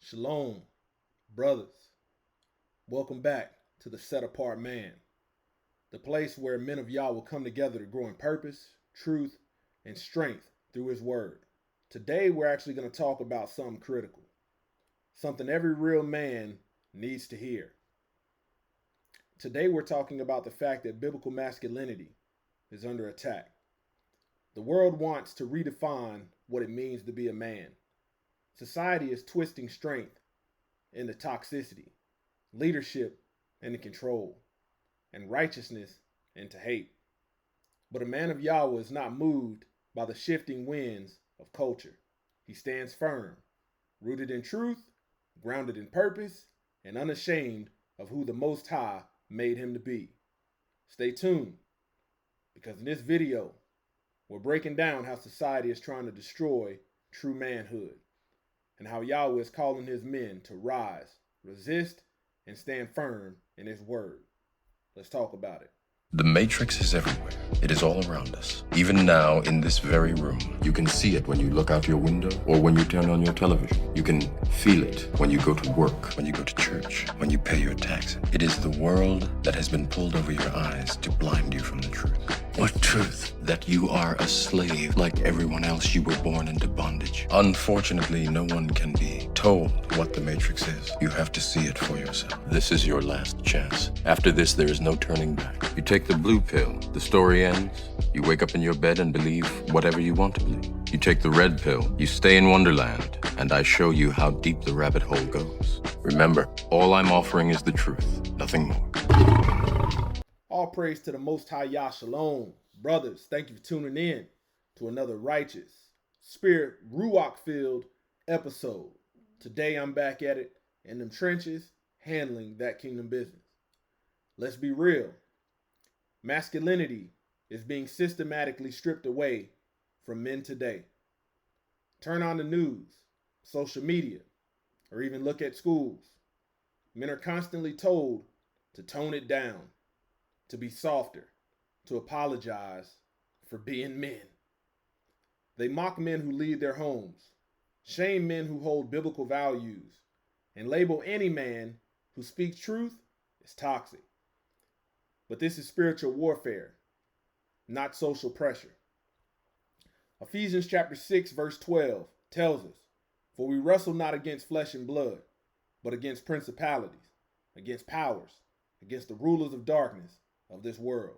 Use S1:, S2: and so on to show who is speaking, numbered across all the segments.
S1: Shalom, brothers. Welcome back to the Set Apart Man, the place where men of Yah will come together to grow in purpose, truth, and strength through His Word. Today, we're actually going to talk about something critical, something every real man needs to hear. Today, we're talking about the fact that biblical masculinity is under attack. The world wants to redefine what it means to be a man. Society is twisting strength into toxicity, leadership into control, and righteousness into hate. But a man of Yahweh is not moved by the shifting winds of culture. He stands firm, rooted in truth, grounded in purpose, and unashamed of who the Most High made him to be. Stay tuned, because in this video, we're breaking down how society is trying to destroy true manhood, and how Yahweh is calling his men to rise, resist, and stand firm in his word. Let's talk about it.
S2: The Matrix is everywhere. It is all around us. Even now, in this very room, you can see it when you look out your window or when you turn on your television. You can feel it when you go to work, when you go to church, when you pay your taxes. It is the world that has been pulled over your eyes to blind you from the truth. What truth? That you are a slave like everyone else. You were born into bondage. Unfortunately, no one can be told what the Matrix is. You have to see it for yourself. This is your last chance. After this, there is no turning back. You take the blue pill. The story ends. You wake up in your bed and believe whatever you want to believe. You take the red pill. You stay in Wonderland, and I show you how deep the rabbit hole goes. Remember, all I'm offering is the truth, nothing more.
S1: All praise to the Most High Yah Shalom. Brothers, thank you for tuning in to another righteous, spirit, ruach-filled episode. Today I'm back at it in them trenches, handling that kingdom business. Let's be real. Masculinity is being systematically stripped away from men today. Turn on the news, social media, or even look at schools. Men are constantly told to tone it down, to be softer, to apologize for being men. They mock men who leave their homes, shame men who hold biblical values, and label any man who speaks truth as toxic. But this is spiritual warfare, not social pressure. Ephesians chapter 6 verse 12 tells us, "For we wrestle not against flesh and blood, but against principalities, against powers, against the rulers of darkness of this world."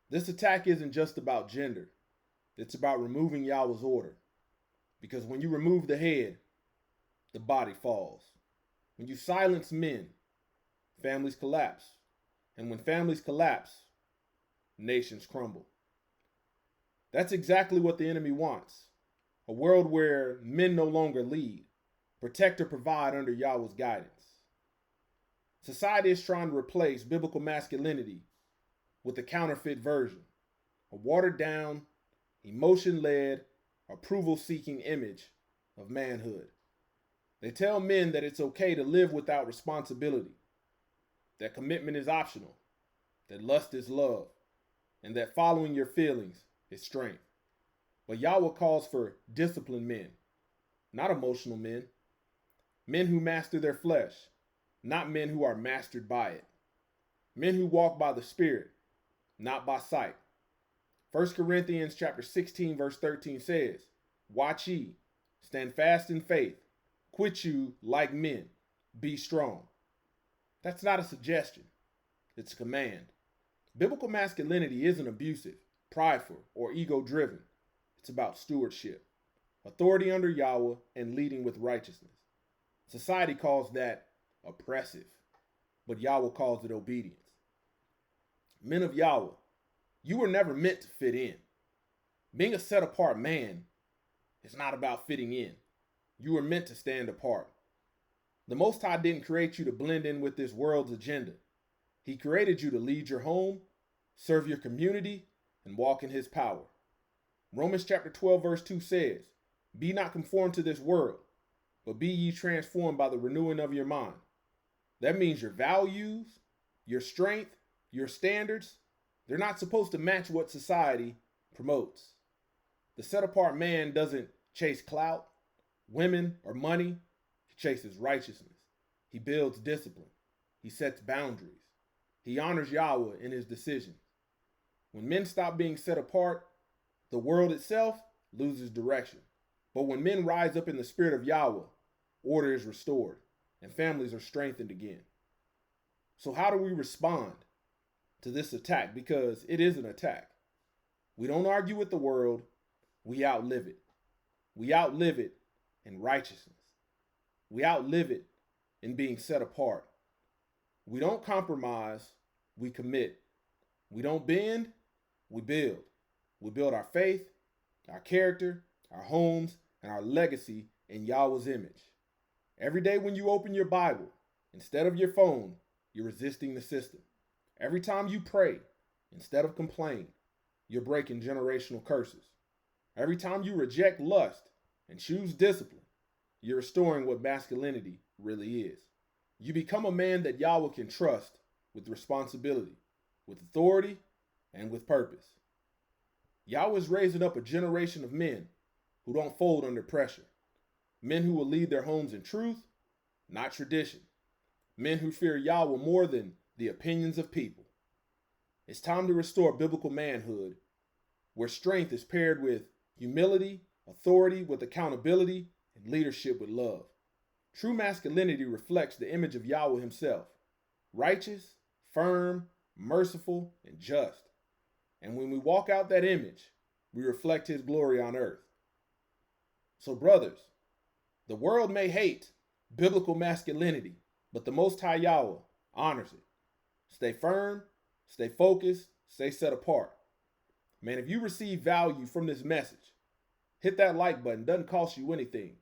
S1: This attack isn't just about gender. It's about removing Yahweh's order. Because when you remove the head, the body falls. When you silence men, families collapse. And when families collapse, nations crumble. That's exactly what the enemy wants. A world where men no longer lead, protect or provide under Yahweh's guidance. Society is trying to replace biblical masculinity with a counterfeit version, a watered down, emotion-led, approval-seeking image of manhood. They tell men that it's okay to live without responsibility, that commitment is optional, that lust is love, and that following your feelings is strength. But Yahweh calls for disciplined men, not emotional men. Men who master their flesh, not men who are mastered by it. Men who walk by the Spirit, not by sight. 1 Corinthians chapter 16 verse 13 says, "Watch ye, stand fast in faith, quit you like men, be strong." That's not a suggestion. It's a command. Biblical masculinity isn't abusive, prideful, or ego-driven. It's about stewardship, authority under Yahweh, and leading with righteousness. Society calls that oppressive, but Yahweh calls it obedience. Men of Yahweh, you were never meant to fit in. Being a set-apart man is not about fitting in. You were meant to stand apart. The Most High didn't create you to blend in with this world's agenda. He created you to lead your home, serve your community, and walk in his power. Romans chapter 12 verse 2 says, "Be not conformed to this world, but be ye transformed by the renewing of your mind." That means your values, your strength, your standards, they're not supposed to match what society promotes. The set-apart man doesn't chase clout, women, or money. He chases righteousness. He builds discipline. He sets boundaries. He honors Yahweh in his decisions. When men stop being set apart, the world itself loses direction. But when men rise up in the spirit of Yahweh, order is restored and families are strengthened again. So how do we respond to this attack? Because it is an attack. We don't argue with the world. We outlive it. We outlive it in righteousness. We outlive it in being set apart. We don't compromise. We commit. We don't bend. We build. We build our faith, our character, our homes, and our legacy in Yahweh's image. Every day when you open your Bible, instead of your phone, you're resisting the system. Every time you pray, instead of complain, you're breaking generational curses. Every time you reject lust and choose discipline, you're restoring what masculinity really is. You become a man that Yahweh can trust with responsibility, with authority, and with purpose. Yahweh is raising up a generation of men who don't fold under pressure. Men who will lead their homes in truth, not tradition. Men who fear Yahweh more than the opinions of people. It's time to restore biblical manhood, where strength is paired with humility, authority with accountability, and leadership with love. True masculinity reflects the image of Yahweh himself, righteous, firm, merciful, and just. And when we walk out that image, we reflect his glory on earth. So brothers, the world may hate biblical masculinity, but the Most High Yahweh honors it. Stay firm, stay focused, stay set apart. Man, if you receive value from this message, hit that like button. Doesn't cost you anything.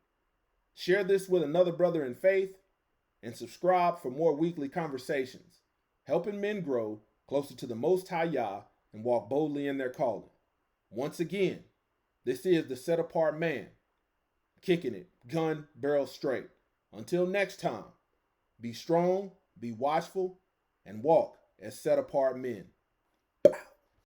S1: Share this with another brother in faith and subscribe for more weekly conversations, helping men grow closer to the Most High Yah and walk boldly in their calling. Once again, this is the Set Apart Man, kicking it, gun barrel straight. Until next time, be strong, be watchful, and walk as set apart men.